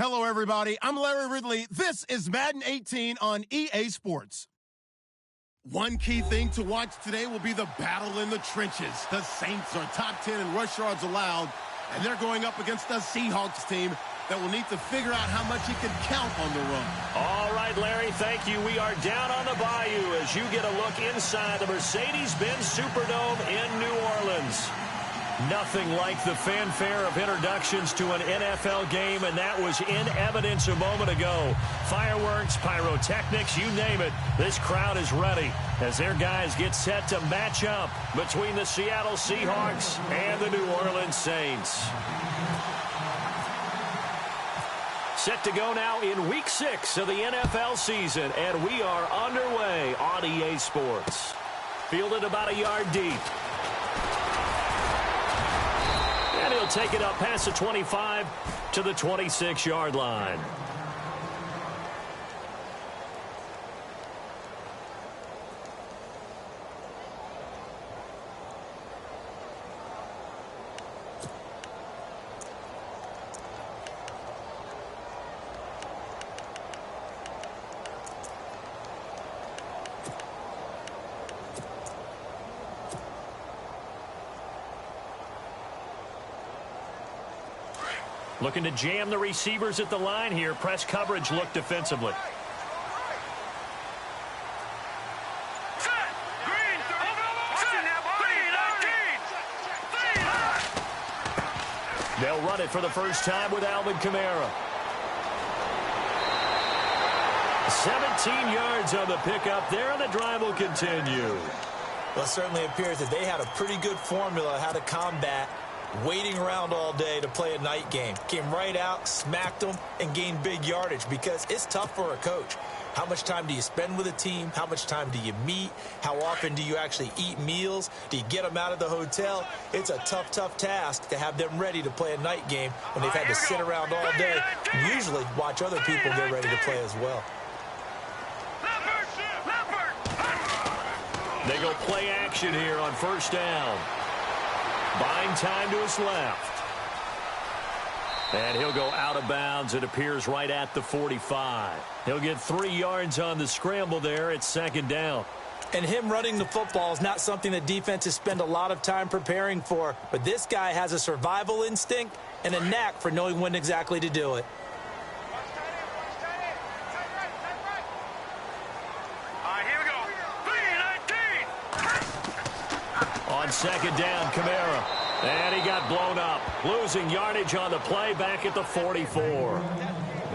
Hello, everybody. I'm Larry Ridley. This is Madden 18 on EA Sports. One key thing to watch today will be the battle in the trenches. The Saints are top 10 in rush yards allowed, and they're going up against the Seahawks team that will need to figure out how much he can count on the run. All right, Larry, thank you. We are down on the bayou as you get a look inside the Mercedes-Benz Superdome in New Orleans. Nothing like the fanfare of introductions to an NFL game, and that was in evidence a moment ago. Fireworks, pyrotechnics, you name it. This crowd is ready as their guys get set to match up between the Seattle Seahawks and the New Orleans Saints. Set to go now in Week 6 of the NFL season, and we are underway on EA Sports. Fielded about a yard deep. And he'll take it up past the 25 to the 26-yard line. Looking to jam the receivers at the line here. Press coverage look defensively. They'll run it for the first time with Alvin Kamara. 17 yards on the pickup there, and the drive will continue. Well, it certainly appears that they had a pretty good formula how to combat waiting around all day to play a night game. Came right out, smacked them, and gained big yardage because it's tough for a coach. How much time do you spend with a team? How much time do you meet? How often do you actually eat meals? Do you get them out of the hotel? It's a tough, tough task to have them ready to play a night game when they've had to sit around all day and usually watch other people get ready to play as well. They go play action here on first down. Buying time to his left. And he'll go out of bounds. It appears right at the 45. He'll get 3 yards on the scramble there. It's second down. And him running the football is not something that defenses spend a lot of time preparing for. But this guy has a survival instinct and a knack for knowing when exactly to do it. On second down, Kamara. And he got blown up. Losing yardage on the play back at the 44.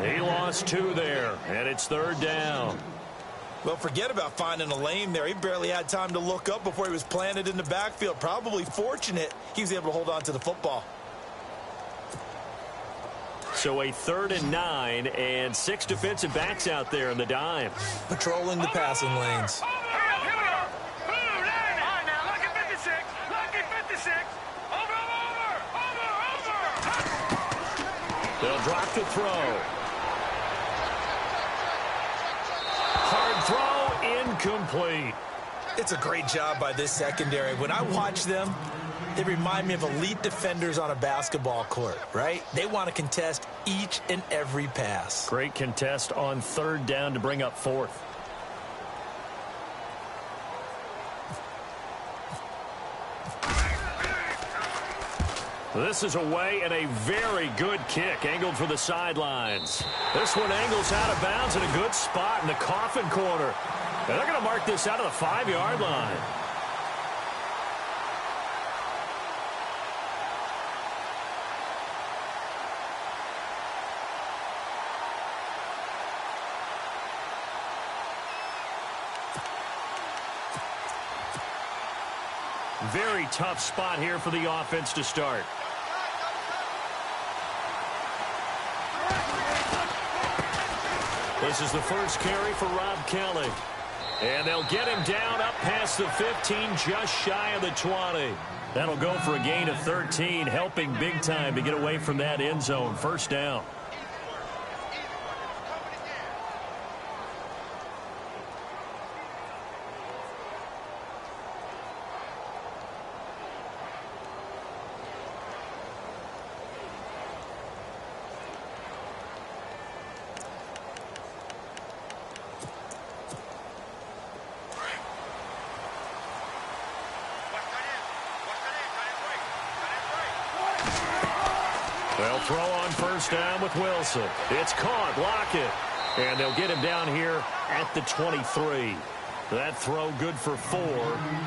He lost 2 there, and it's third down. Well, forget about finding a lane there. He barely had time to look up before he was planted in the backfield. Probably fortunate he was able to hold on to the football. So a 3rd and 9 and 6 defensive backs out there in the dime. Patrolling the passing lanes. They'll drop to throw. Hard throw, incomplete. It's a great job by this secondary. When I watch them, they remind me of elite defenders on a basketball court, right? They want to contest each and every pass. Great contest on third down to bring up 4th. This is away and a very good kick angled for the sidelines. This one angles out of bounds in a good spot in the coffin corner. And they're going to mark this out of the 5-yard line. Very tough spot here for the offense to start. This is the first carry for Rob Kelly. And they'll get him down up past the 15, just shy of the 20. That'll go for a gain of 13, helping big time to get away from that end zone. First down. They'll throw on first down with Wilson. It's caught. Lockett. And they'll get him down here at the 23. That throw good for 4.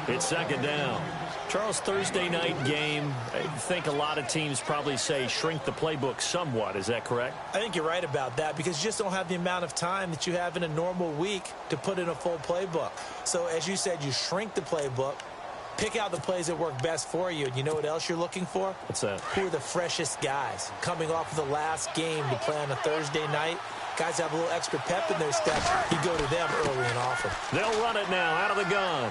It's second down. Charles, Thursday night game, I think a lot of teams probably say shrink the playbook somewhat. Is that correct? I think you're right about that because you just don't have the amount of time that you have in a normal week to put in a full playbook. So as you said, you shrink the playbook, pick out the plays that work best for you. And you know what else you're looking for? What's that? Who are the freshest guys coming off of the last game to play on a Thursday night? Guys have a little extra pep in their step. You go to them early and often. They'll run it now out of the gun.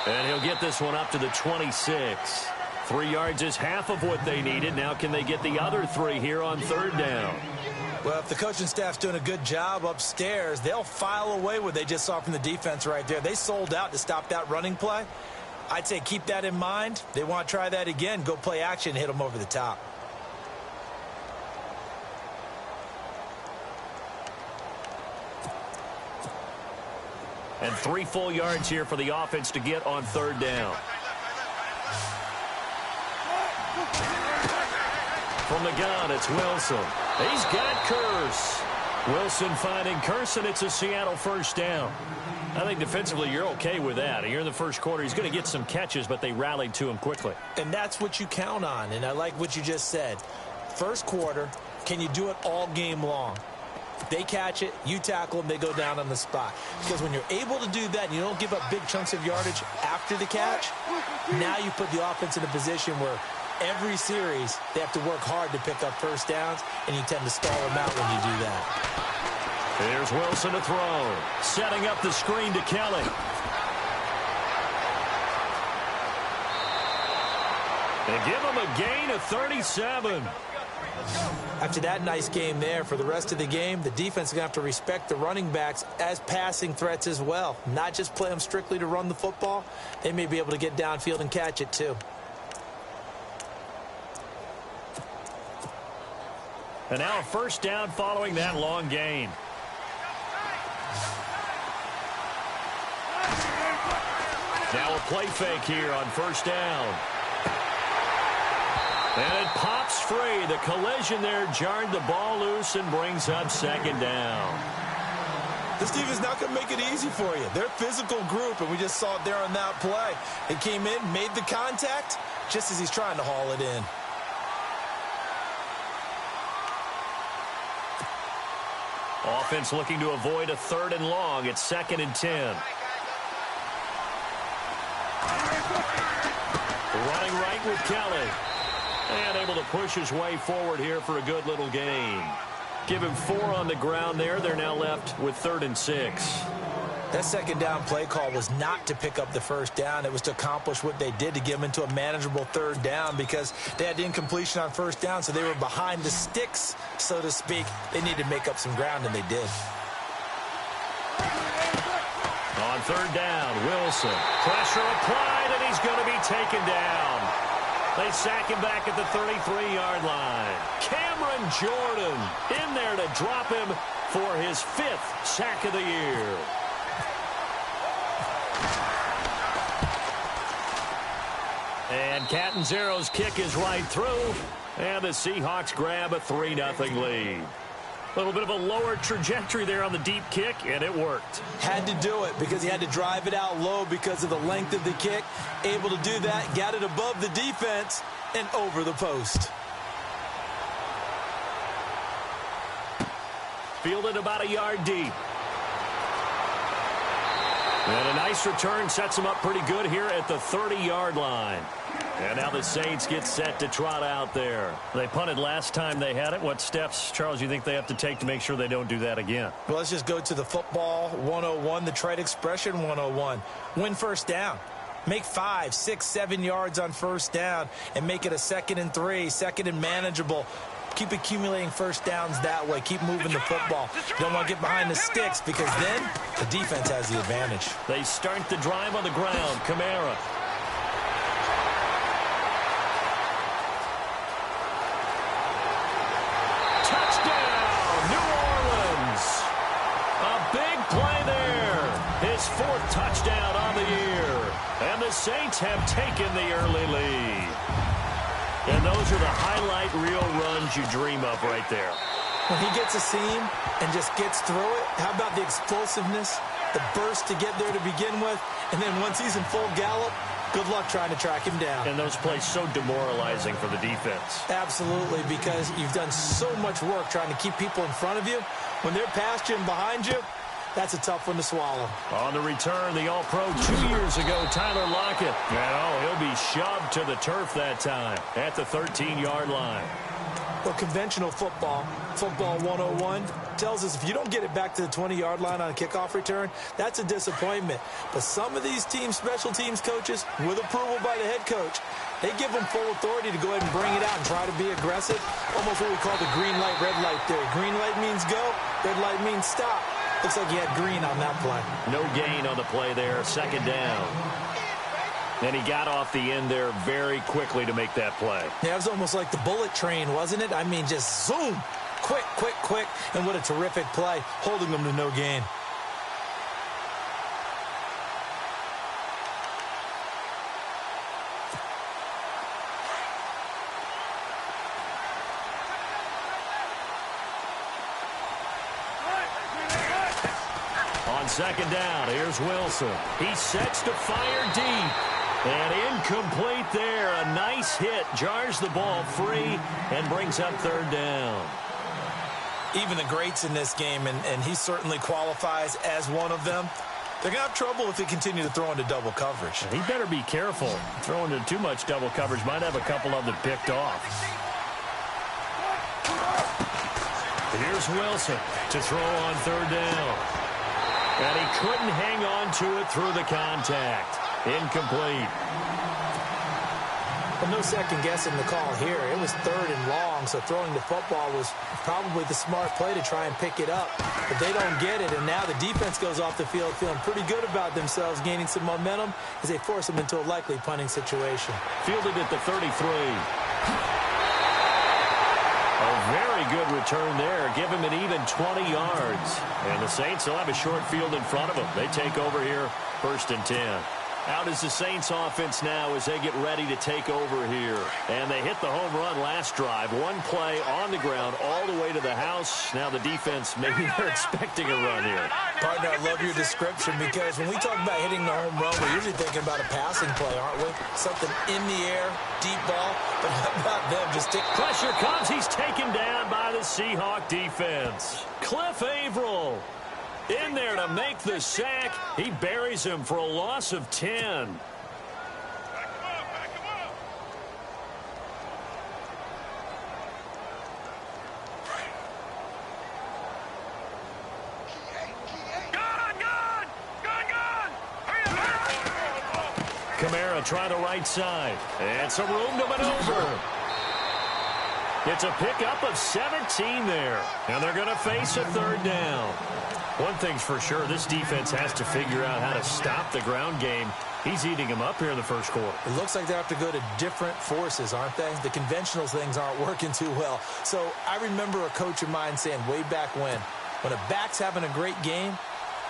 And he'll get this one up to the 26. 3 yards is half of what they needed. Now can they get the other 3 here on third down? Well, if the coaching staff's doing a good job upstairs, they'll file away what they just saw from the defense right there. They sold out to stop that running play. I'd say keep that in mind. They want to try that again. Go play action, hit them over the top. And 3 full yards here for the offense to get on third down. From the gun, it's Wilson. He's got Curse. Wilson finding Curse, and it's a Seattle first down. I think defensively you're okay with that. Here in the first quarter, he's going to get some catches, but they rallied to him quickly. And that's what you count on, and I like what you just said. First quarter, can you do it all game long? They catch it, you tackle them, they go down on the spot. Because when you're able to do that and you don't give up big chunks of yardage after the catch, now you put the offense in a position where every series they have to work hard to pick up first downs, and you tend to stall them out when you do that. Here's Wilson to throw. Setting up the screen to Kelly. They give him a gain of 37. After that nice game there, for the rest of the game, the defense is going to have to respect the running backs as passing threats as well. Not just play them strictly to run the football. They may be able to get downfield and catch it too. And now a first down following that long gain. Now a play fake here on first down. And it pops free. The collision there jarred the ball loose and brings up second down. This team is not going to make it easy for you. They're a physical group, and we just saw it there on that play. They came in, made the contact, just as he's trying to haul it in. Offense looking to avoid a 3rd and long. It's 2nd and 10. Running right with Kelly. And able to push his way forward here for a good little gain. Give him 4 on the ground there. They're now left with 3rd and 6. That second down play call was not to pick up the first down. It was to accomplish what they did, to get them into a manageable 3rd down, because they had incompletion on first down, so they were behind the sticks, so to speak. They needed to make up some ground, and they did. On 3rd down, Wilson. Pressure applied, and he's going to be taken down. They sack him back at the 33-yard line. Cameron Jordan in there to drop him for his 5th sack of the year. And Catanzaro's kick is right through. And the Seahawks grab a 3-0 lead. A little bit of a lower trajectory there on the deep kick, and it worked. Had to do it because he had to drive it out low because of the length of the kick. Able to do that, got it above the defense and over the post. Fielded about a yard deep. And a nice return sets him up pretty good here at the 30-yard line. And now the Saints get set to trot out there. They punted last time they had it. What steps, Charles, you think they have to take to make sure they don't do that again? Well, let's just go to the football 101, the trade expression 101. Win first down. Make 5, 6, 7 yards on first down and make it a 2nd and 3, 2nd and manageable. Keep accumulating first downs that way. Keep moving the football. You don't want to get behind the sticks because then the defense has the advantage. They start the drive on the ground. Kamara. Touchdown, New Orleans. A big play there. His 4th touchdown on the year. And the Saints have taken the early lead. And those are the highlight reel runs you dream of right there. When he gets a seam and just gets through it, how about the explosiveness, the burst to get there to begin with, and then once he's in full gallop, good luck trying to track him down. And those plays so demoralizing for the defense. Absolutely, because you've done so much work trying to keep people in front of you. When they're past you and behind you, that's a tough one to swallow. On the return, the All-Pro 2 years ago, Tyler Lockett. And he'll be shoved to the turf that time at the 13-yard line. Well, conventional football 101, tells us if you don't get it back to the 20-yard line on a kickoff return, that's a disappointment. But some of these teams, special teams coaches, with approval by the head coach, they give them full authority to go ahead and bring it out and try to be aggressive. Almost what we call the green light, red light theory. Green light means go, red light means stop. Looks like he had green on that play. No gain on the play there, second down. And he got off the end there very quickly to make that play. Yeah, it was almost like the bullet train, wasn't it? I mean, just zoom. Quick, quick, quick. And what a terrific play, holding them to no gain. On second down, here's Wilson. He sets to fire deep. And incomplete there. A nice hit. Jars the ball free and brings up third down. Even the greats in this game, and he certainly qualifies as one of them, they're going to have trouble if they continue to throw into double coverage. He better be careful. Throwing into too much double coverage might have a couple of them picked off. Here's Wilson to throw on third down. And he couldn't hang on to it through the contact. Incomplete. Well, no second guessing the call here. It was third and long, so throwing the football was probably the smart play to try and pick it up. But they don't get it, and now the defense goes off the field feeling pretty good about themselves, gaining some momentum as they force them into a likely punting situation. Fielded at the 33. A very good return there. Give him an even 20 yards. And the Saints will have a short field in front of them. They take over here, 1st and 10. Out is the Saints offense now as they get ready to take over here. And they hit the home run last drive. One play on the ground all the way to the house. Now the defense, maybe they're expecting a run here. Partner, I love your description because when we talk about hitting the home run, we're usually thinking about a passing play, aren't we? Something in the air, deep ball. But how about them just take... Pressure comes. He's taken down by the Seahawk defense. Cliff Averill in there to make the sack. He buries him for a loss of 10. Kamara try the right side. And some room to maneuver. It's a pickup of 17 there. And they're going to face a third down. One thing's for sure, this defense has to figure out how to stop the ground game. He's eating them up here in the first quarter. It looks like they have to go to different forces, aren't they? The conventional things aren't working too well. So I remember a coach of mine saying way back when a back's having a great game,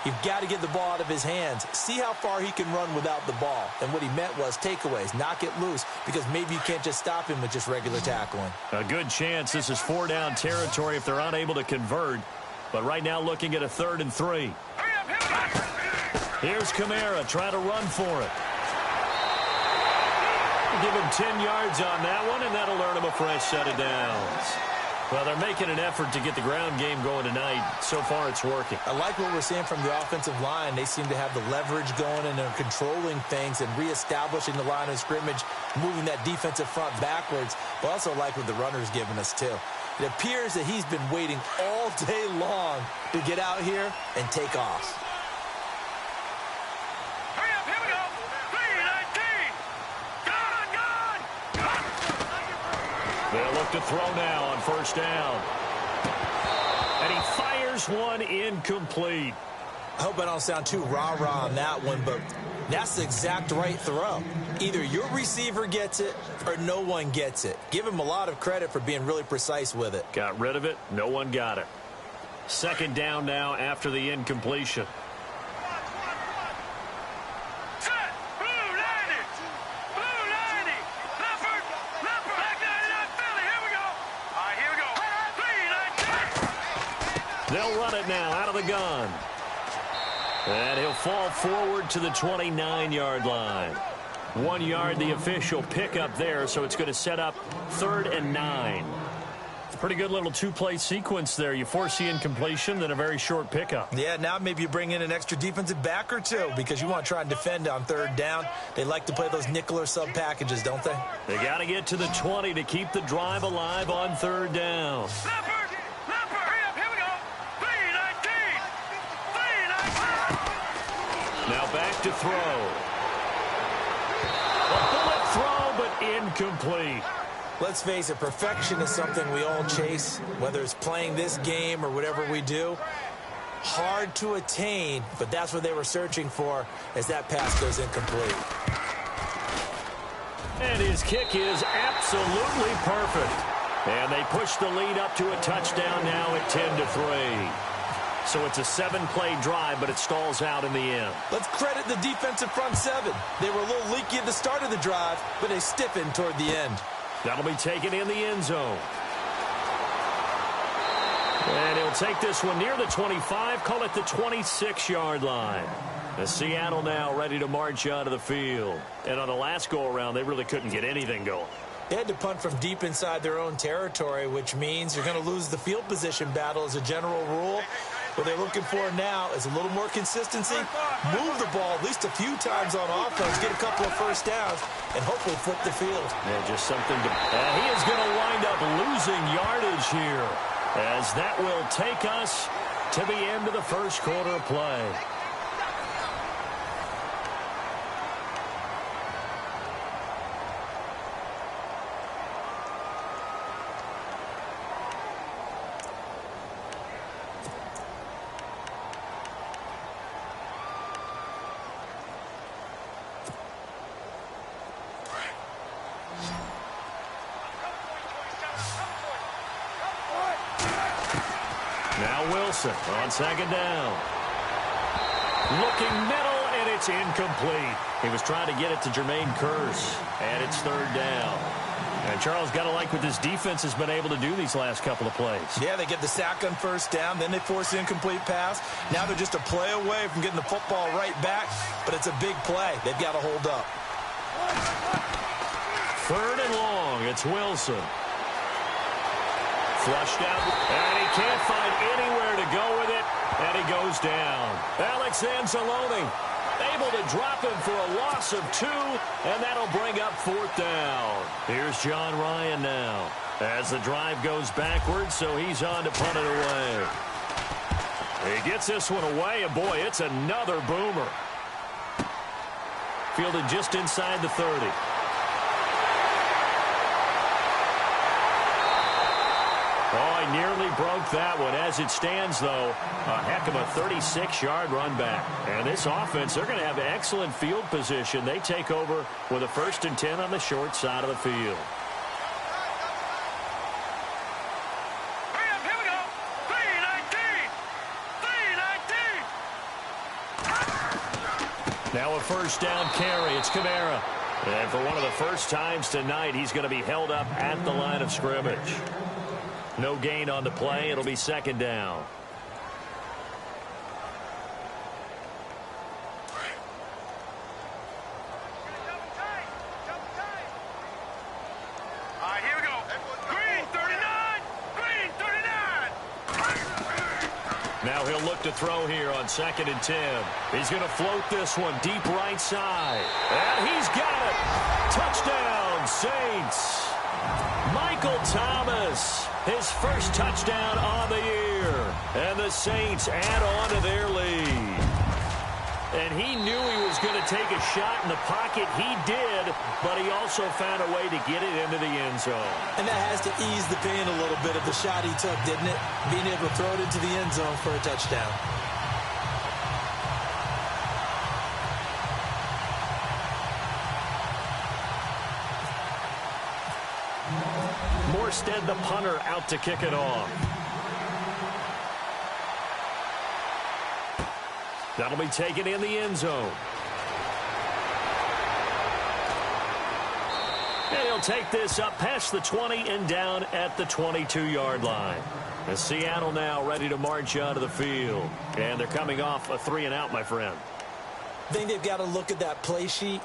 you've got to get the ball out of his hands. See how far he can run without the ball. And what he meant was takeaways, knock it loose, because maybe you can't just stop him with just regular tackling. A good chance this is 4-down territory if they're unable to convert. But right now looking at a 3rd and 3. Here's Kamara trying to run for it. Give him 10 yards on that one, and that'll earn him a fresh set of downs. Well, they're making an effort to get the ground game going tonight. So far, it's working. I like what we're seeing from the offensive line. They seem to have the leverage going, and they're controlling things and reestablishing the line of scrimmage, moving that defensive front backwards. But also like what the runner's giving us, too. It appears that he's been waiting all day long to get out here and take off. Hurry up, here we go. 3-19. Gone. They'll look to throw now on 1st down. And he fires one incomplete. I hope I don't sound too rah-rah on that one, but that's the exact right throw. Either your receiver gets it or no one gets it. Give him a lot of credit for being really precise with it. Got rid of it. No one got it. 2nd down now after the incompletion. Set. Blue 90. Blue 90. Leopard. Leopard. Back down. They'll run it now out of the gun. And he'll fall forward to the 29-yard line. 1 yard, the official pickup there, so it's going to set up 3rd and 9. Pretty good little two-play sequence there. You force the incompletion, then a very short pickup. Yeah, now maybe you bring in an extra defensive back or two because you want to try and defend on 3rd down. They like to play those nickel or sub packages, don't they? They got to get to the 20 to keep the drive alive on 3rd down. Hurry up, here we go. 3-19. Now back to throw. A bullet throw, but incomplete. Let's face it, perfection is something we all chase, whether it's playing this game or whatever we do. Hard to attain, but that's what they were searching for as that pass goes incomplete. And his kick is absolutely perfect. And they push the lead up to a touchdown now at 10-3. So it's a 7-play drive, but it stalls out in the end. Let's credit the defensive front seven. They were a little leaky at the start of the drive, but they stiffened toward the end. That'll be taken in the end zone. And he'll take this one near the 25, call it the 26-yard line. The Seattle now ready to march out of the field. And on the last go-around, they really couldn't get anything going. They had to punt from deep inside their own territory, which means you're going to lose the field position battle as a general rule. What they're looking for now is a little more consistency, move the ball at least a few times on offense, get a couple of first downs, and hopefully flip the field. Yeah, just something to... he is going to wind up losing yardage here, as that will take us to the end of the first quarter of play. On 2nd down. Looking middle, and it's incomplete. He was trying to get it to Jermaine Kearse, and it's 3rd down. And Charles, got to like what this defense has been able to do these last couple of plays. Yeah, they get the sack on 1st down, then they force the incomplete pass. Now they're just a play away from getting the football right back, but it's a big play. They've got to hold up. 3rd and long. It's Wilson. Flushed out, and he can't find anywhere to go with it, and he goes down. Alex Anzalone able to drop him for a loss of 2, and that'll bring up 4th down. Here's John Ryan now as the drive goes backwards, so he's on to punt it away. He gets this one away, and boy, it's another boomer. Fielded just inside the 30. Oh, he nearly broke that one. As it stands, though, a heck of a 36-yard run back. And this offense, they're going to have excellent field position. They take over with a 1st and 10 on the short side of the field. Here we go. 3-19. Now a 1st down carry. It's Kamara. And for one of the first times tonight, he's going to be held up at the line of scrimmage. No gain on the play. It'll be 2nd down. All right, here we go. Green 39. Green 39. Now he'll look to throw here on 2nd and 10. He's going to float this one deep right side. And he's got it. Touchdown, Saints. Michael Thomas, his first touchdown on the year. And the Saints add on to their lead. And he knew he was going to take a shot in the pocket. He did, but he also found a way to get it into the end zone. And that has to ease the pain a little bit of the shot he took, didn't it? Being able to throw it into the end zone for a touchdown. Morstead, the punter, out to kick it off. That'll be taken in the end zone. And he'll take this up past the 20 and down at the 22-yard line. And Seattle now ready to march onto the field. And they're coming off a 3-and-out, my friend. I think they've got to look at that play sheet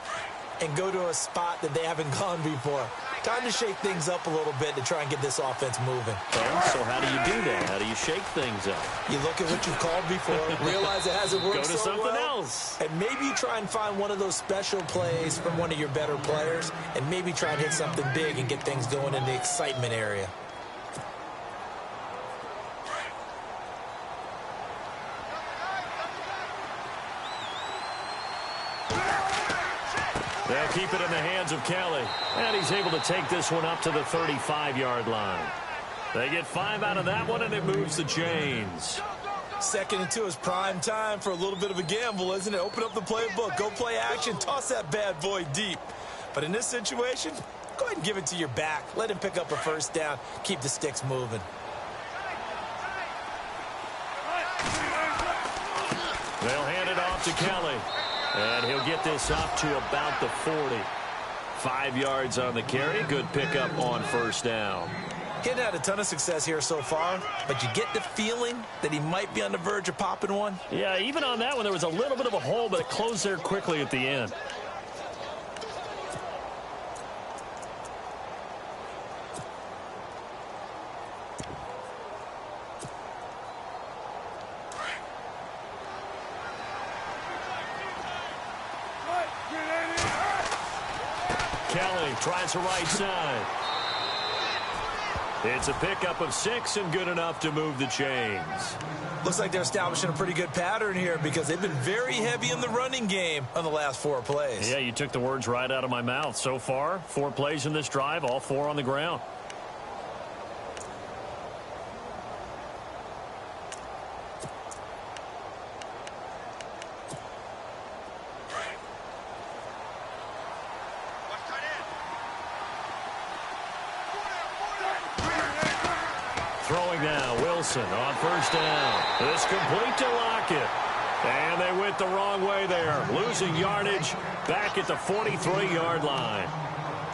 and go to a spot that they haven't gone before. Time to shake things up a little bit to try and get this offense moving. And so how do you do that? How do you shake things up? You look at what you've called before, realize it hasn't worked Go to so something well, else. and maybe you try and find one of those special plays from one of your better players, and maybe try and hit something big and get things going in the excitement area. They'll keep it in the hands of Kelly. And he's able to take this one up to the 35-yard line. They get 5 out of that one, and it moves the chains. 2nd and 2 is prime time for a little bit of a gamble, isn't it? Open up the playbook, go play action, toss that bad boy deep. But in this situation, go ahead and give it to your back. Let him pick up a first down. Keep the sticks moving. They'll hand it off to Kelly. And he'll get this up to about the 40. 5 yards on the carry. Good pickup on first down. He hadn't had a ton of success here so far, but you get the feeling that he might be on the verge of popping one. Yeah, even on that one, there was a little bit of a hole, but it closed there quickly at the end. Kelly tries the right side. It's a pickup of 6 and good enough to move the chains. Looks like they're establishing a pretty good pattern here because they've been very heavy in the running game on the last 4 plays. Yeah, you took the words right out of my mouth. So far, 4 plays in this drive, all 4 on the ground. Throwing now, Wilson on first down. This complete to Lockett. And they went the wrong way there. Losing yardage back at the 43-yard line.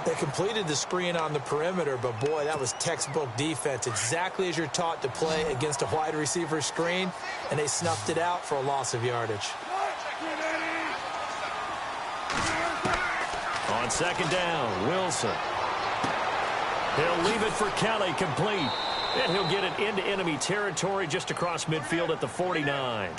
They completed the screen on the perimeter, but boy, that was textbook defense. Exactly as you're taught to play against a wide receiver screen, and they snuffed it out for a loss of yardage. On second down, Wilson. He'll leave it for Kelly, complete. And he'll get it into enemy territory just across midfield at the 49.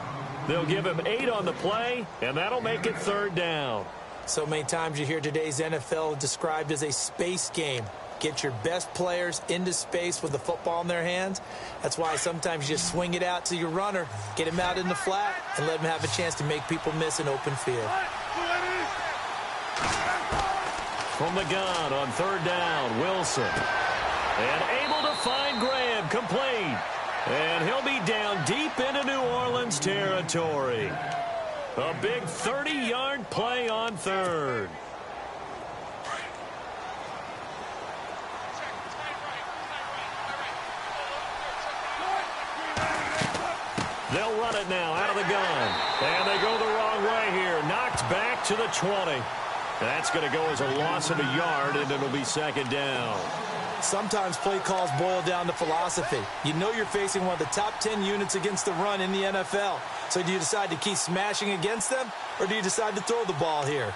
They'll give him 8 on the play, and that'll make it 3rd down. So many times you hear today's NFL described as a space game. Get your best players into space with the football in their hands. That's why sometimes you just swing it out to your runner, get him out in the flat, and let him have a chance to make people miss an open field. From the gun on 3rd down, Wilson. And able to find Graham, complete. And he'll be down deep into New Orleans territory. A big 30-yard play on 3rd. They'll run it now out of the gun. And they go the wrong way here. Knocked back to the 20. That's going to go as a loss of a yard, and it'll be 2nd down. Sometimes play calls boil down to philosophy. You know you're facing one of the top 10 units against the run in the NFL. So do you decide to keep smashing against them, or do you decide to throw the ball here?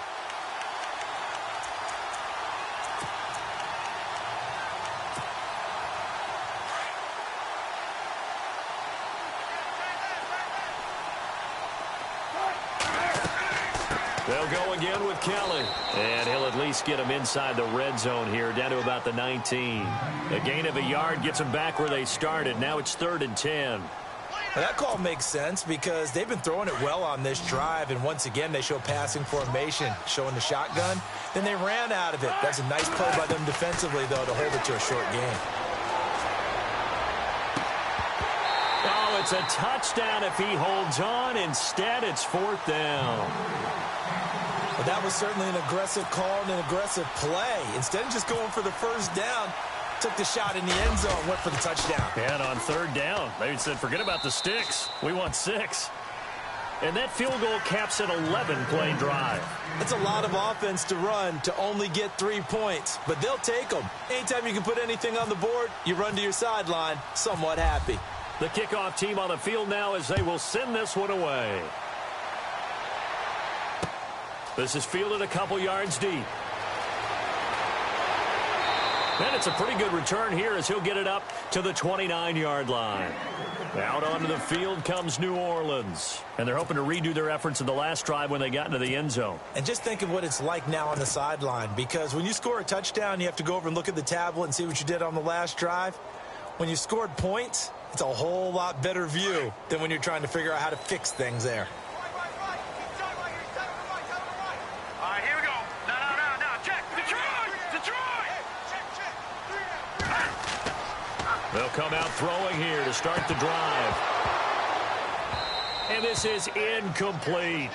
They'll go again with Kelly. And he'll at least get him inside the red zone here, down to about the 19. A gain of a yard gets them back where they started. Now it's 3rd and 10. Well, that call makes sense because they've been throwing it well on this drive, and once again they show passing formation, showing the shotgun. Then they ran out of it. That's a nice play by them defensively, though, to hold it to a short game. Oh, it's a touchdown if he holds on. Instead, it's 4th down. But that was certainly an aggressive call and an aggressive play. Instead of just going for the first down, took the shot in the end zone, went for the touchdown. And on 3rd down, they said, forget about the sticks. We want 6. And that field goal caps an 11-play drive. That's a lot of offense to run to only get 3 points, but they'll take them. Anytime you can put anything on the board, you run to your sideline somewhat happy. The kickoff team on the field now as they will send this one away. This is fielded a couple yards deep. And it's a pretty good return here as he'll get it up to the 29-yard line. Out onto the field comes New Orleans. And they're hoping to redo their efforts in the last drive when they got into the end zone. And just think of what it's like now on the sideline, because when you score a touchdown, you have to go over and look at the tablet and see what you did on the last drive. When you scored points, it's a whole lot better view than when you're trying to figure out how to fix things there. All right, here we go. Now, check. Detroit! They'll come out throwing here to start the drive. And this is incomplete.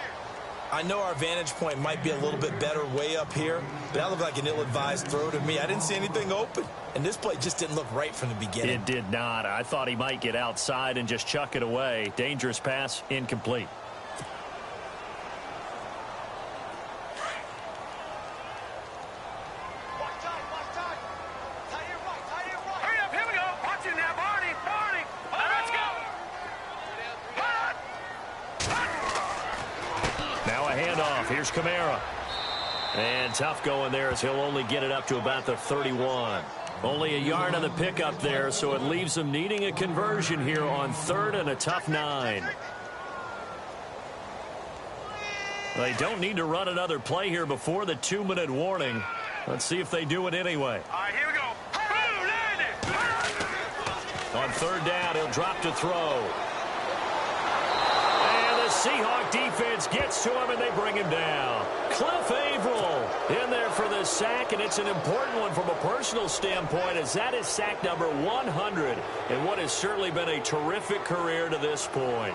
I know our vantage point might be a little bit better way up here, but that looked like an ill-advised throw to me. I didn't see anything open, and this play just didn't look right from the beginning. It did not. I thought he might get outside and just chuck it away. Dangerous pass, incomplete. Hurry up, here we go. Watch it now, Barney. Let's go. Now a handoff. Here's Kamara. And tough going there as he'll only get it up to about the 31. Only a yard on the pickup there, so it leaves them needing a conversion here on 3rd and a tough 9. They don't need to run another play here before the 2-minute warning. Let's see if they do it anyway. All right, here we go. Boom, land it. On 3rd down, he'll drop to throw. And the Seahawk defense gets to him, and they bring him down. Cliff Averill in there for the sack, and it's an important one from a personal standpoint, as that is sack number 100 in what has certainly been a terrific career to this point.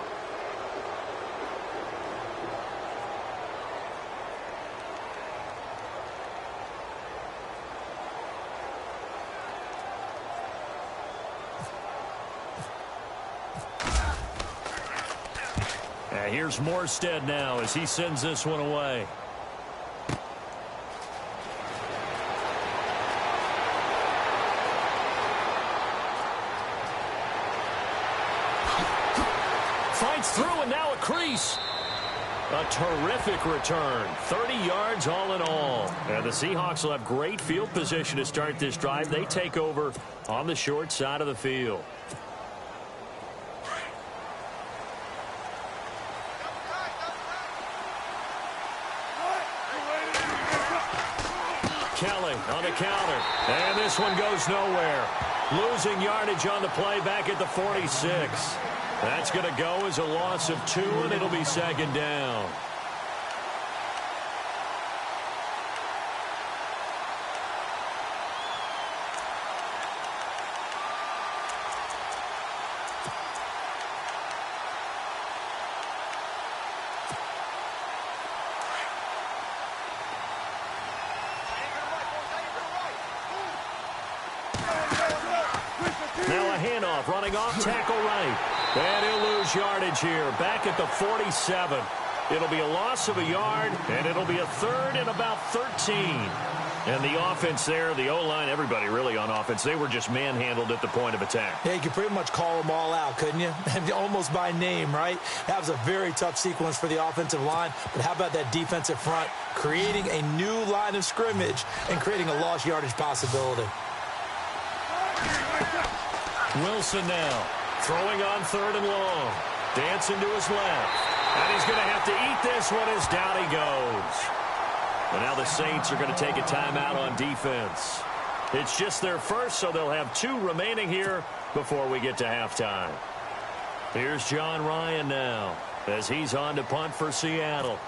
Here's Morstead now as he sends this one away. Fights through, and now a crease. A terrific return. 30 yards all in all. And the Seahawks will have great field position to start this drive. They take over on the short side of the field. Kelly on the counter. And this one goes nowhere. Losing yardage on the play back at the 46. That's going to go as a loss of 2, and it'll be 2nd down. Now a handoff, running off tackle right. And he'll lose yardage here, back at the 47. It'll be a loss of a yard, and it'll be a 3rd and about 13. And the offense there, the O-line, everybody really on offense, they were just manhandled at the point of attack. Yeah, you could pretty much call them all out, couldn't you? Almost by name, right? That was a very tough sequence for the offensive line. But how about that defensive front creating a new line of scrimmage and creating a lost yardage possibility? Wilson now throwing on 3rd and long. Dancing to his left. And he's going to have to eat this one as down he goes. And now the Saints are going to take a timeout on defense. It's just their first, so they'll have 2 remaining here before we get to halftime. Here's John Ryan now as he's on to punt for Seattle.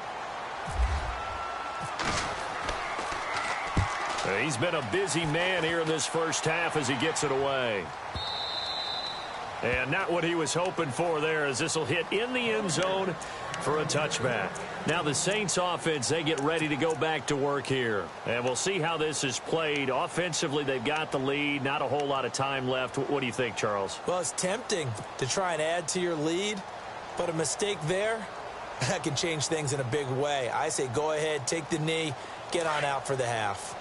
He's been a busy man here in this first half as he gets it away. And not what he was hoping for there, as this will hit in the end zone for a touchback. Now the Saints offense, they get ready to go back to work here. And we'll see how this is played. Offensively, they've got the lead. Not a whole lot of time left. What do you think, Charles? Well, it's tempting to try and add to your lead, but a mistake there That can change things in a big way. I say go ahead, take the knee, get on out for the half.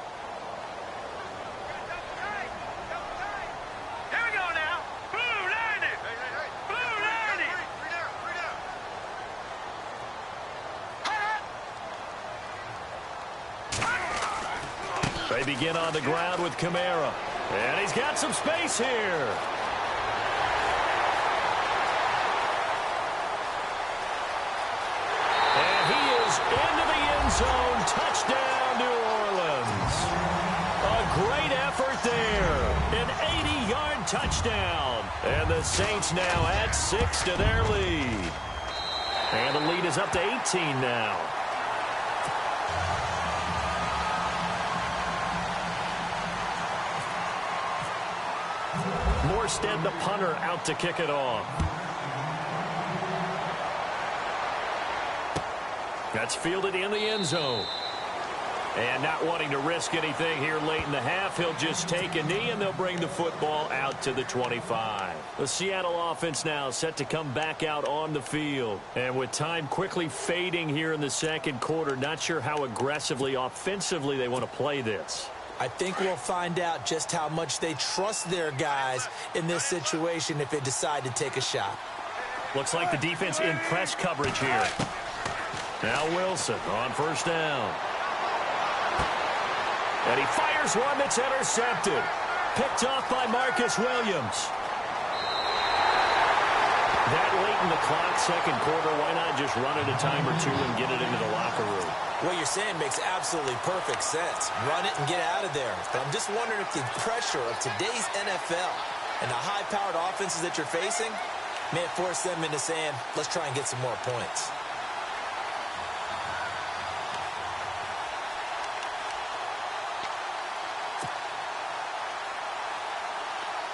Here we go now. Blue 90. Blue 90. They begin on the ground with Kamara. And he's got some space here. And he is into the end zone. Touchdown, New Orleans. A great effort there. An 80-yard touchdown. And the Saints now add 6 to their lead. And the lead is up to 18 now. Morstead, the punter, out to kick it off. That's fielded in the end zone. And not wanting to risk anything here late in the half, he'll just take a knee and they'll bring the football out to the 25. The Seattle offense now set to come back out on the field. And with time quickly fading here in the second quarter, not sure how aggressively, offensively they want to play this. I think we'll find out just how much they trust their guys in this situation if they decide to take a shot. Looks like the defense in press coverage here. Now Wilson on first down. And he fires one that's intercepted. Picked off by Marcus Williams. That late in the clock, second quarter, why not just run it a time or two and get it into the locker room? What you're saying makes absolutely perfect sense. Run it and get out of there. But I'm just wondering if the pressure of today's NFL and the high-powered offenses that you're facing may force them into saying, let's try and get some more points.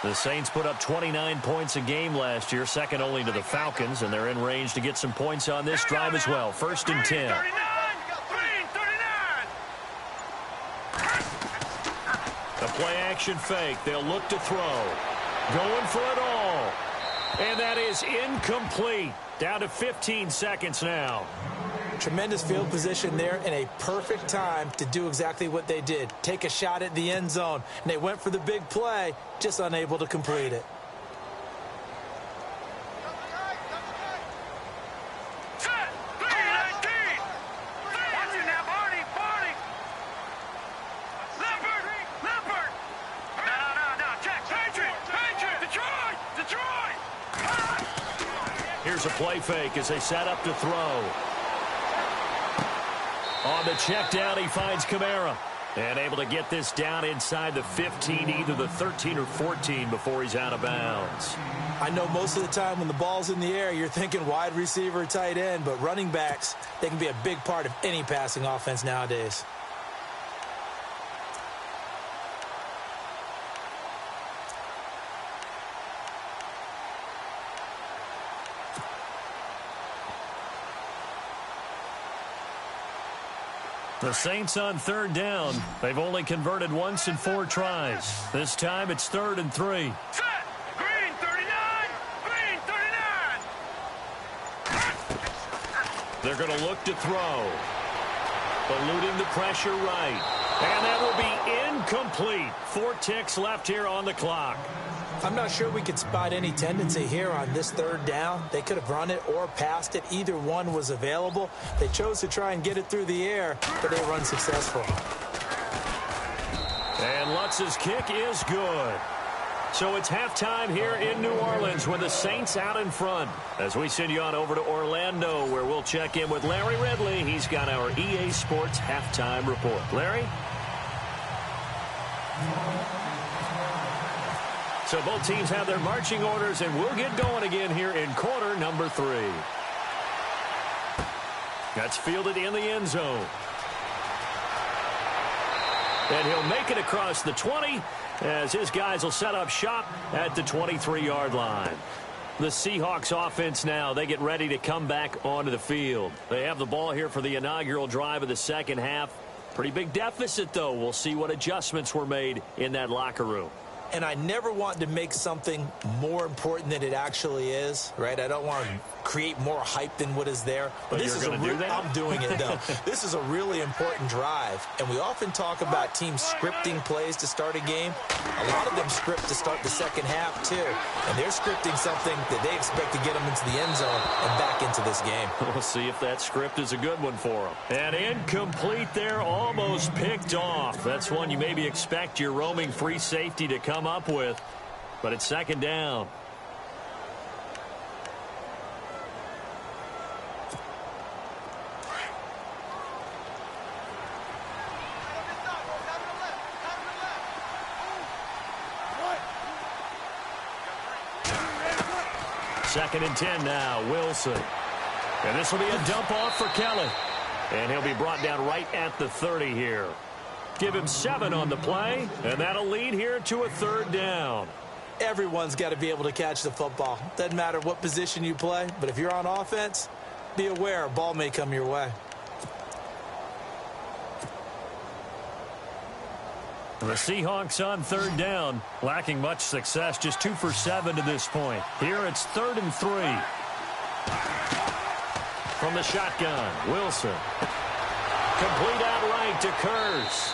The Saints put up 29 points a game last year, second only to the Falcons, and they're in range to get some points on this drive as well. First and 10. The play-action fake. They'll look to throw. Going for it all. And that is incomplete. Down to 15 seconds now. Tremendous field position there and a perfect time to do exactly what they did. Take a shot at the end zone. And they went for the big play, just unable to complete it. Here's a play fake as they set up to throw. On the check down, he finds Kamara. And able to get this down inside the 15, either the 13 or 14 before he's out of bounds. I know most of the time when the ball's in the air, you're thinking wide receiver, tight end, but running backs, they can be a big part of any passing offense nowadays. The Saints on third down. They've only converted once in 4 tries. This time it's 3rd and 3. Set! Green 39! Green 39! They're going to look to throw. Eluding the pressure right. And that will be incomplete. 4 ticks left here on the clock. I'm not sure we could spot any tendency here on this 3rd down. They could have run it or passed it. Either one was available. They chose to try and get it through the air, but they were unsuccessful. And Lutz's kick is good. So it's halftime here in New Orleans with the Saints out in front. As we send you on over to Orlando, where we'll check in with Larry Ridley. He's got our EA Sports halftime report. Larry? So both teams have their marching orders, and we'll get going again here in quarter number 3. That's fielded in the end zone. And he'll make it across the 20 as his guys will set up shop at the 23-yard line. The Seahawks offense now, they get ready to come back onto the field. They have the ball here for the inaugural drive of the second half. Pretty big deficit, though. We'll see what adjustments were made in that locker room. and I never want to make something more important than it actually is, right? I don't want to create more hype than what is there. But this is I'm doing it, though. This is a really important drive, and we often talk about teams scripting plays to start a game. A lot of them script to start the second half, too, and they're scripting something that they expect to get them into the end zone and back into this game. We'll see if that script is a good one for them. And incomplete there, almost picked off. That's one you maybe expect your roaming free safety to come up with, but it's second down. Second and 10 now, Wilson. And this will be a dump off for Kelly. And he'll be brought down right at the 30 here. Give him 7 on the play, and that'll lead here to a third down. Everyone's got to be able to catch the football. Doesn't matter what position you play, but if you're on offense, be aware a ball may come your way. The Seahawks on third down, lacking much success, just 2 for 7 to this point. Here it's 3rd and 3. From the shotgun, Wilson. Complete out right to Kurz.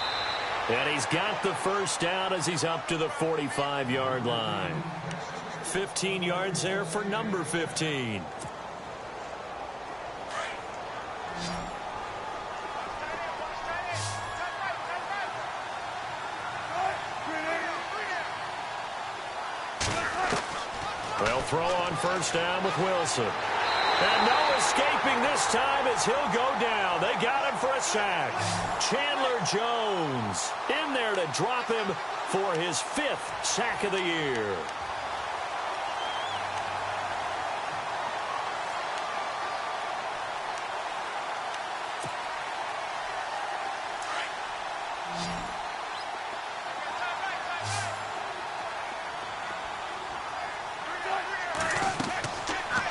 And he's got the first down as he's up to the 45-yard line. 15 yards there for number 15. They'll throw on first down with Wilson. And no escaping this time as he'll go down. They got him for a sack. Chandler Jones in there to drop him for his 5th sack of the year.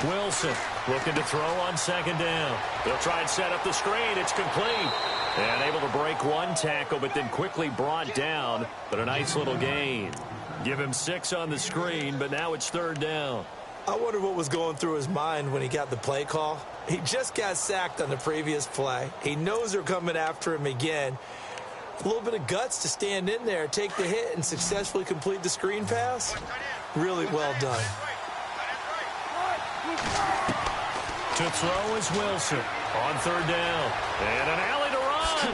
Wilson looking to throw on second down. They'll try and set up the screen. It's complete. And able to break one tackle, but then quickly brought down. But a nice little gain. Give him 6 on the screen, but now it's third down. I wonder what was going through his mind when he got the play call. He just got sacked on the previous play. He knows they're coming after him again. A little bit of guts to stand in there, take the hit, and successfully complete the screen pass. Really well done. To throw is Wilson on third down. And an alley to run.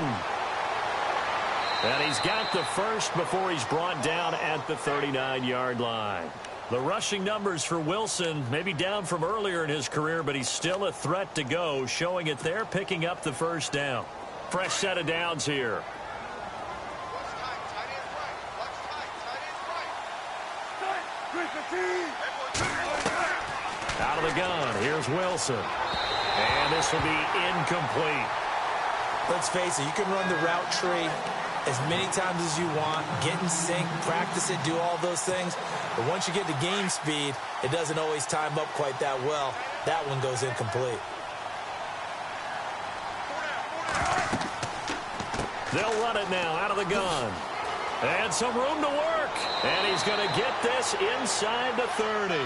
And he's got the first before he's brought down at the 39-yard line. The rushing numbers for Wilson may be down from earlier in his career, but he's still a threat to go, showing it there, picking up the first down. Fresh set of downs here. Out of the gun, here's Wilson. And this will be incomplete. Let's face it, you can run the route tree as many times as you want, get in sync, practice it, do all those things. But once you get to game speed, it doesn't always time up quite that well. That one goes incomplete. They'll run it now out of the gun. And some room to work. And he's going to get this inside the 30.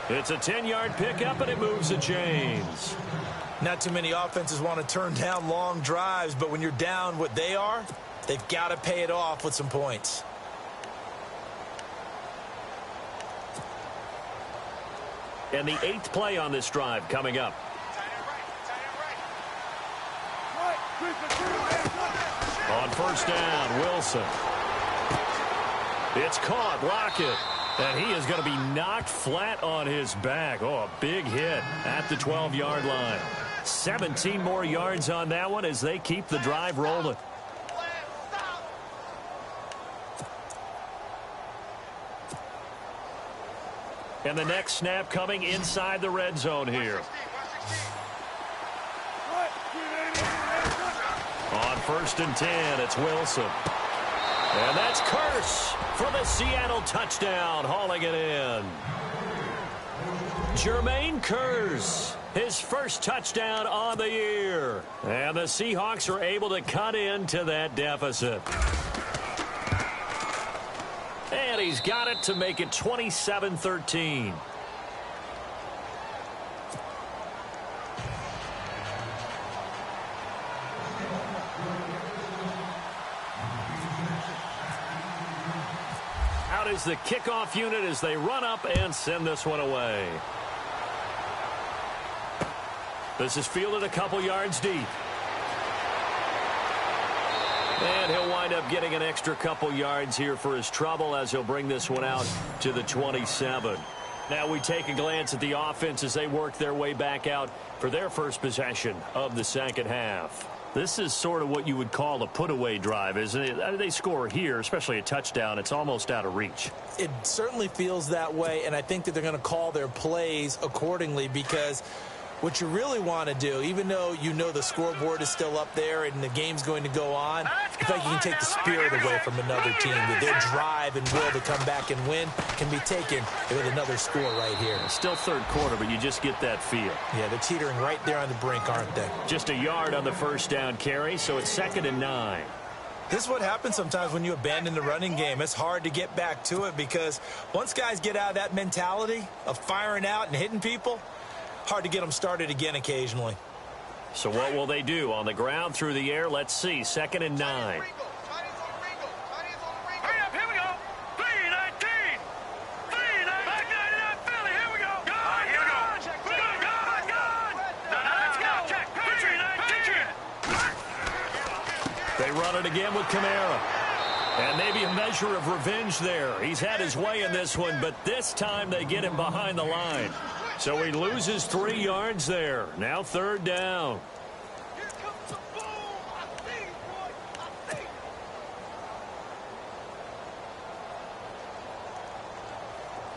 It's a 10-yard pickup, and it moves the chains. Not too many offenses want to turn down long drives, but when you're down what they are, they've got to pay it off with some points. And the 8th play on this drive coming up. On first down, Wilson. It's caught, Lockett. And he is going to be knocked flat on his back. Oh, a big hit at the 12-yard line. 17 more yards on that one as they keep the drive rolling. And the next snap coming inside the red zone here. On first and 10, it's Wilson. And that's Kurz for the Seattle touchdown, hauling it in. Jermaine Kurz, his first touchdown on the year. And the Seahawks are able to cut into that deficit. And he's got it to make it 27-13. Out is the kickoff unit as they run up and send this one away. This is fielded a couple yards deep. And he'll wind up getting an extra couple yards here for his trouble as he'll bring this one out to the 27. Now we take a glance at the offense as they work their way back out for their first possession of the second half. This is sort of what you would call a put-away drive, isn't it? They score here, especially a touchdown. It's almost out of reach. It certainly feels that way, and I think that they're going to call their plays accordingly because what you really want to do, even though you know the scoreboard is still up there and the game's going to go on, I think you can take the spirit away from another team. That their drive and will to come back and win can be taken with another score right here. It's still third quarter, but you just get that feel. Yeah, they're teetering right there on the brink, aren't they? Just a yard on the first down carry, so it's 2nd and 9. This is what happens sometimes when you abandon the running game. It's hard to get back to it because once guys get out of that mentality of firing out and hitting people, hard to get them started again occasionally. So what will they do? On the ground, through the air, let's see. 2nd and 9. Hurry up, here we go. 3-19. 3-19. Back 99 Philly, here we go. Here we go. Let's go. Check. 3-19. They run it again with Kamara. And maybe a measure of revenge there. He's had his way in this one, but this time they get him behind the line. So he loses 3 yards there. Now 3rd down.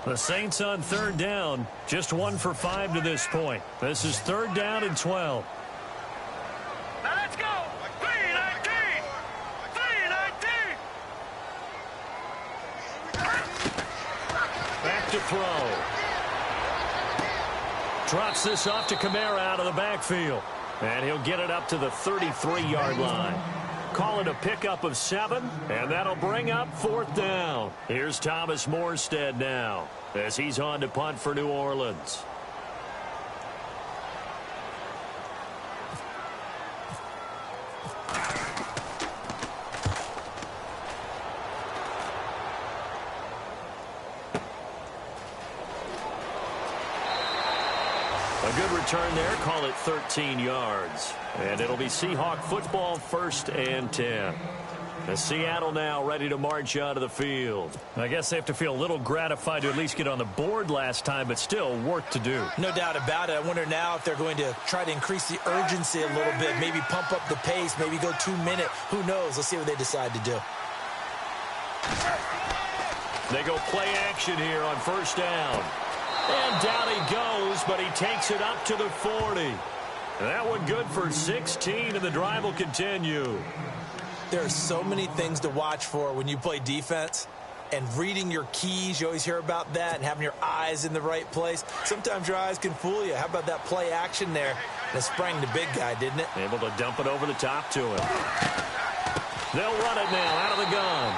The Saints on 3rd down, just 1 for 5 to this point. This is 3rd down and 12. Now let's go. 3-19. 3-19. Back to throw. Drops this off to Kamara out of the backfield. And he'll get it up to the 33-yard line. Call it a pickup of 7, and that'll bring up 4th down. Here's Thomas Morstead now as he's on to punt for New Orleans. A good return there, call it 13 yards. And it'll be Seahawk football, 1st and 10. As Seattle now ready to march out of the field. I guess they have to feel a little gratified to at least get on the board last time, but still work to do. No doubt about it. I wonder now if they're going to try to increase the urgency a little bit, maybe pump up the pace, maybe go 2-minute. Who knows? Let's see what they decide to do. They go play action here on 1st down. And down he goes, but he takes it up to the 40. And that one good for 16, and the drive will continue. There are so many things to watch for when you play defense. And reading your keys, you always hear about that, and having your eyes in the right place. Sometimes your eyes can fool you. How about that play action there? And it sprang the big guy, didn't it? Able to dump it over the top to him. They'll run it now out of the gun.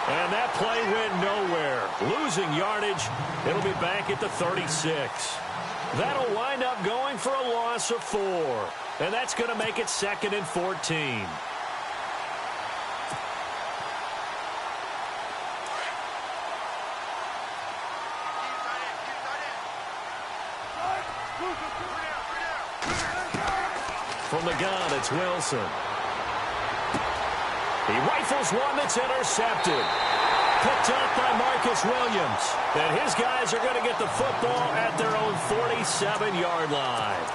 And that play went nowhere. Losing yardage. It'll be back at the 36. That'll wind up going for a loss of 4. And that's going to make it 2nd and 14. From the gun, it's Wilson. He rifles one that's intercepted. Picked up by Marcus Williams. And his guys are going to get the football at their own 47-yard line.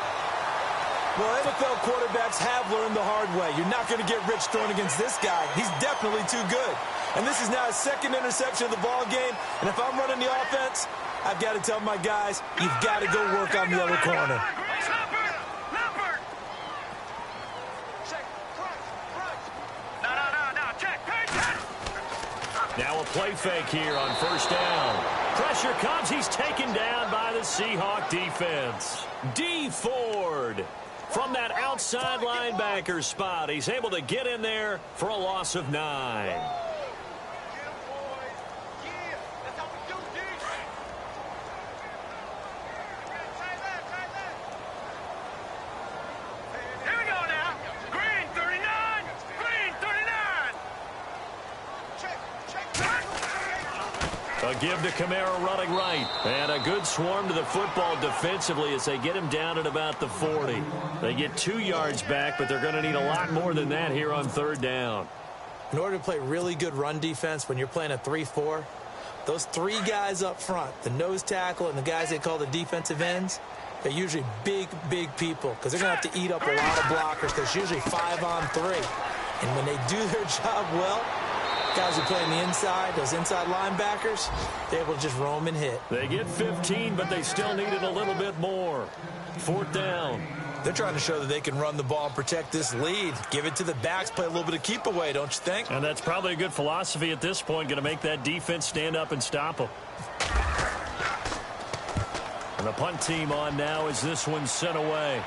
Well, NFL quarterbacks have learned the hard way. You're not going to get rich throwing against this guy. He's definitely too good. And this is now his 2nd interception of the ball game. And if I'm running the offense, I've got to tell my guys, you've got to go work on the other corner. Now a play fake here on 1st down. Pressure comes. He's taken down by the Seahawk defense. D. Ford from that outside linebacker spot. He's able to get in there for a loss of 9. A give to Kamara running right. And a good swarm to the football defensively as they get him down at about the 40. They get 2 yards back, but they're going to need a lot more than that here on 3rd down. In order to play really good run defense when you're playing a 3-4, those 3 guys up front, the nose tackle and the guys they call the defensive ends, they're usually big, big people because they're going to have to eat up a lot of blockers because it's usually 5 on 3. And when they do their job well, guys who play on the inside, those inside linebackers, they're able to just roam and hit. They get 15, but they still needed a little bit more. 4th down. They're trying to show that they can run the ball and protect this lead. Give it to the backs, play a little bit of keep away, don't you think? And that's probably a good philosophy at this point, going to make that defense stand up and stop them. And the punt team on now as this one's sent away.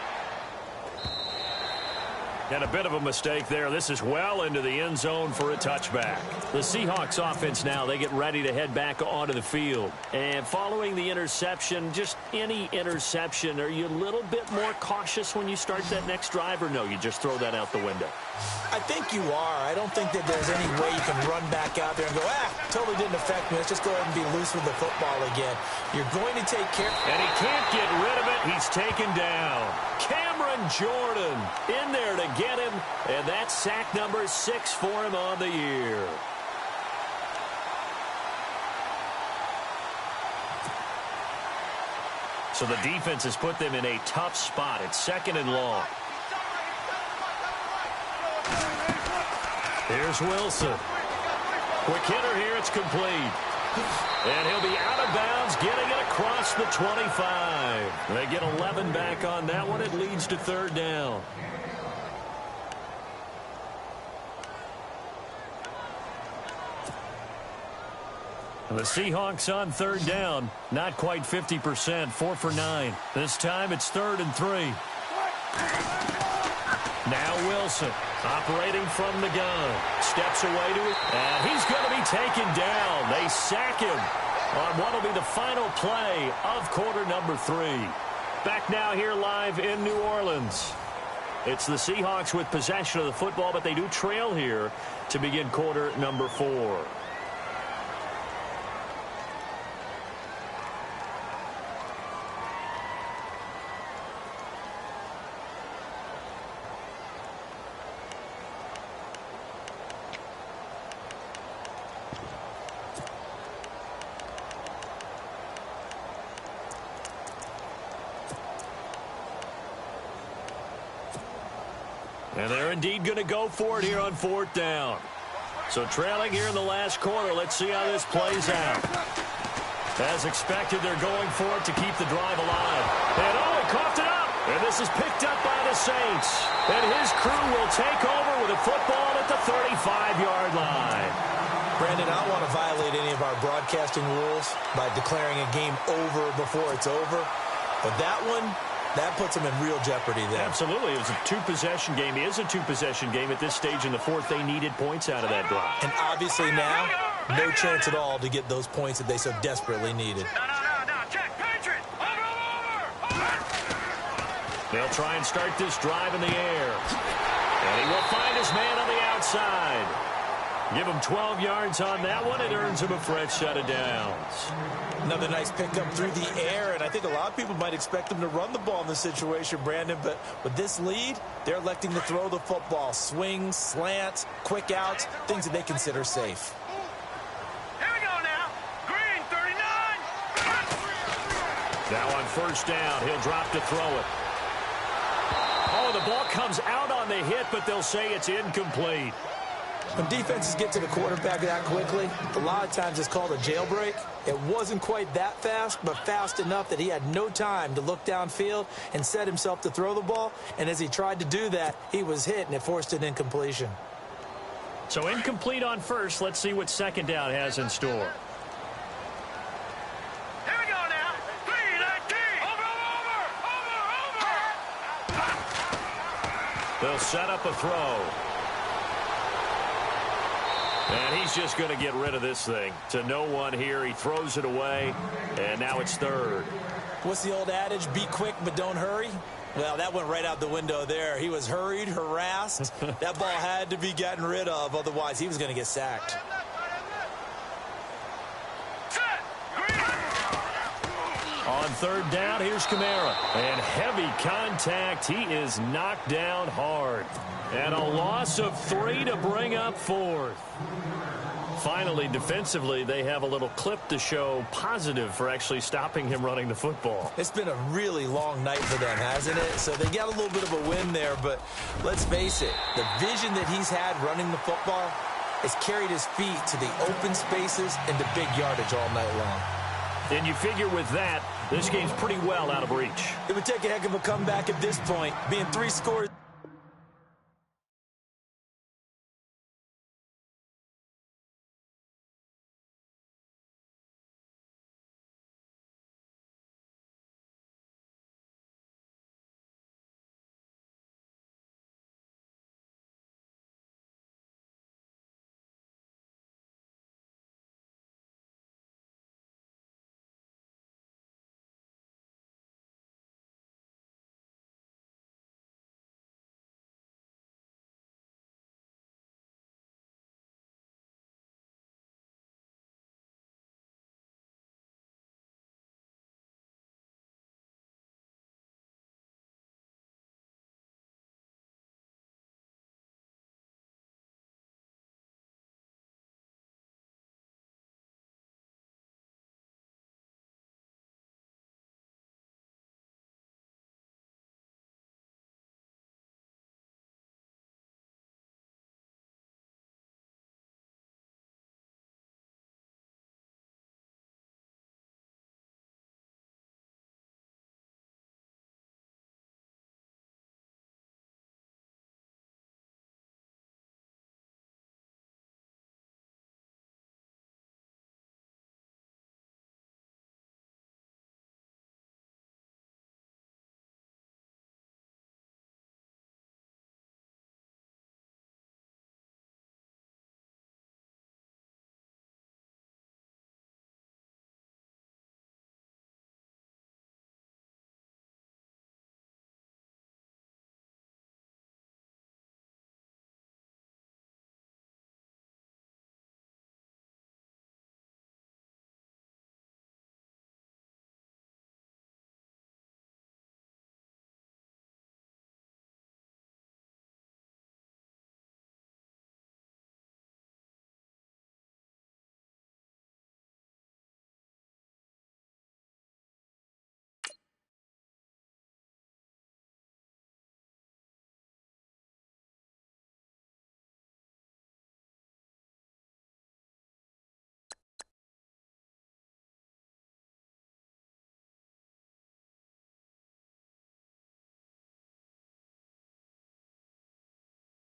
And a bit of a mistake there. This is well into the end zone for a touchback. The Seahawks offense now, they get ready to head back onto the field. And following the interception, just any interception, are you a little bit more cautious when you start that next drive, or no, you just throw that out the window? I think you are. I don't think that there's any way you can run back out there and go, totally didn't affect me. Let's just go ahead and be loose with the football again. You're going to take care. And he can't get rid of it. He's taken down. Cameron Jordan in there to get him. And that's sack number 6 for him on the year. So the defense has put them in a tough spot. It's 2nd and long. Here's Wilson. Quick hitter here. It's complete. And he'll be out of bounds, getting it across the 25. They get 11 back on that one. It leads to 3rd down. And the Seahawks on 3rd down. Not quite 50%. 4 for 9. This time it's 3rd and 3. Now Wilson. Operating from the gun. Steps away to it. And he's going to be taken down. They sack him on what will be the final play of quarter number 3. Back now here live in New Orleans. It's the Seahawks with possession of the football, but they do trail here to begin quarter number 4. And they're indeed going to go for it here on 4th down. So trailing here in the last quarter. Let's see how this plays out. As expected, they're going for it to keep the drive alive. And he coughed it up. And this is picked up by the Saints. And his crew will take over with a football at the 35-yard line. Brandon, I don't want to violate any of our broadcasting rules by declaring a game over before it's over. But that one, that puts them in real jeopardy there. Absolutely. It was a 2-possession game. It is a 2-possession game at this stage in the 4th. They needed points out of that drive. And obviously now, no chance at all to get those points that they so desperately needed. No. Check. Patriot. Over. They'll try and start this drive in the air. And he will find his man on the outside. Give him 12 yards on that one. It earns him a fresh set of downs. Another nice pickup through the air, and I think a lot of people might expect them to run the ball in this situation, Brandon, but with this lead, they're electing to throw the football. Swings, slants, quick outs, things that they consider safe. Here we go now. Green, 39. Now on 1st down, he'll drop to throw it. Oh, the ball comes out on the hit, but they'll say it's incomplete. When defenses get to the quarterback that quickly, a lot of times it's called a jailbreak. It wasn't quite that fast, but fast enough that he had no time to look downfield and set himself to throw the ball. And as he tried to do that, he was hit, and it forced an incompletion. So incomplete on 1st. Let's see what 2nd down has in store. Here we go now. 3-19. Over. They'll set up a throw. And he's just going to get rid of this thing. To no one here. He throws it away. And now it's 3rd. What's the old adage? Be quick, but don't hurry. Well, that went right out the window there. He was hurried, harassed. That ball had to be gotten rid of. Otherwise, he was going to get sacked. Set. On third down, here's Kamara. And heavy contact. He is knocked down hard. And a loss of 3 to bring up 4th. Finally, defensively, they have a little clip to show positive for actually stopping him running the football. It's been a really long night for them, hasn't it? So they got a little bit of a win there, but let's face it, the vision that he's had running the football has carried his feet to the open spaces and the big yardage all night long. And you figure with that, this game's pretty well out of reach. It would take a heck of a comeback at this point, being 3 scores.